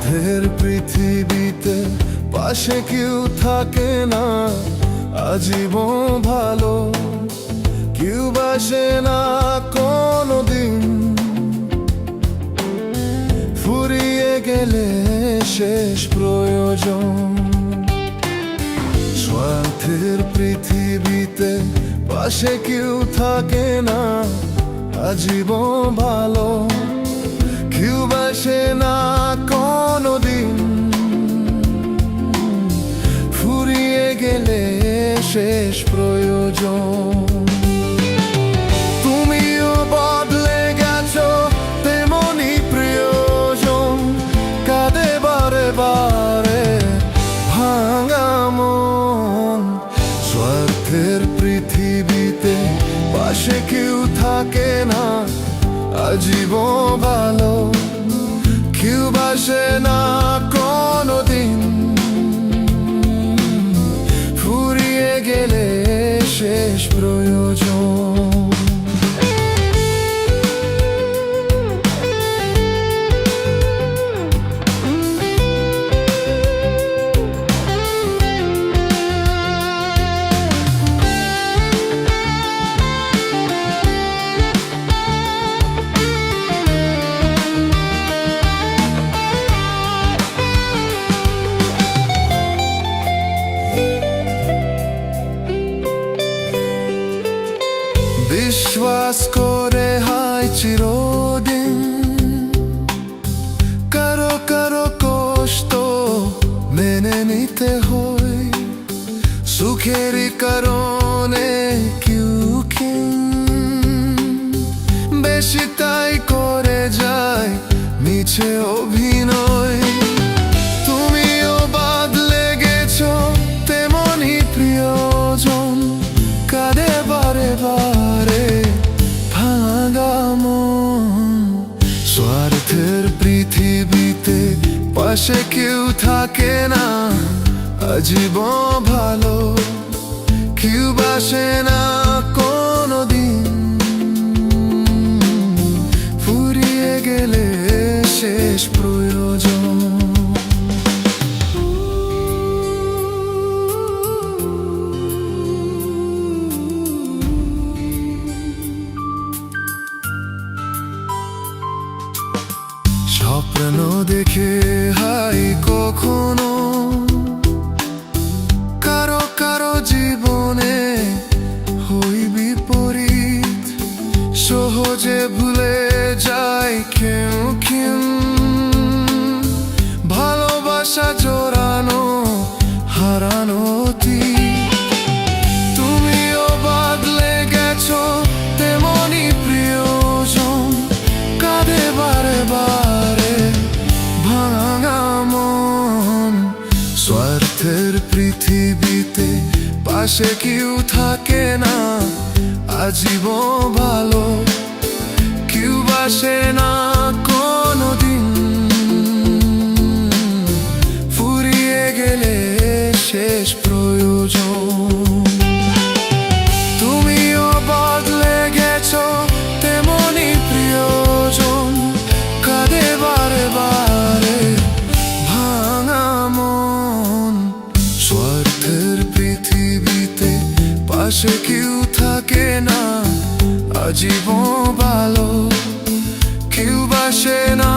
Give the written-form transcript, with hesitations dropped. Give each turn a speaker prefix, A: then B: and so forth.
A: স্বার্থের পৃথিবীতে পাশে কেউ থাকে না আজীবন ভালো, কেউ বাসে না কোনোদিন। ফুরিয়ে গেলে শেষ প্রয়োজন। স্বার্থের পৃথিবীতে পাশে কেউ থাকে না আজীবন ভালো, কেউ বাসে না কোনোদিন। ফুরিয়ে গেলে শেষ প্রয়োজন। তুমিও বদলে গেছো তেমনি প্রিয়জন, কাঁদে বারে বারে ভাঙা মন। স্বার্থের পৃথিবীতে পাশে কেউ থাকে না আজীবন ভালো, কেউ বাসে না কোনোদিন। ফুরিয়ে গেলে শেষ প্রয়োজন। বিশ্বাস করে হাই চিরদিন, কারো কারো কষ্ট মেনে নিতে হয়। সুখেরই কারণে কেউ বেশি তাই করে যায় মিছে অভিনয়। তুমিও বদলে গেছো তেমনি প্রিয়জন, কাঁদে বারে বারে ভাঙা মন। স্বার্থের পৃথিবীতে পাশে কেউ থাকে না আজীবন ভালো, কেউ বাসে না কোনোদিন। ফুরিয়ে গেলে শেষ প্রয়োজন। স্বপ্ন দেখে হাই কখনো কারো কারো জীবনে হই বিপরীত। সহজে ভুলে যায় কেউ কেউ, ভালোবাসা জোড়ানো হারানো অতীত। তুমিও বদলে গেছো তেমনি প্রিয়জন, কাঁদে বারে বারে ভাঙা মন। স্বার্থের পৃথিবীতে পাশে কেউ থাকে না আজীবন ভালো, কেউ বাসে না কোনোদিন। ফুরিয়ে গেলে শেষ প্রয়োজন। তুমিও বদলে গেছো তেমনি প্রিয়জন, কাঁদে বারে বারে ভাঙা মন। স্বার্থের পৃথিবীতে পাশে কেউ থাকে না আজীবন ভালো, কেউ বাসে না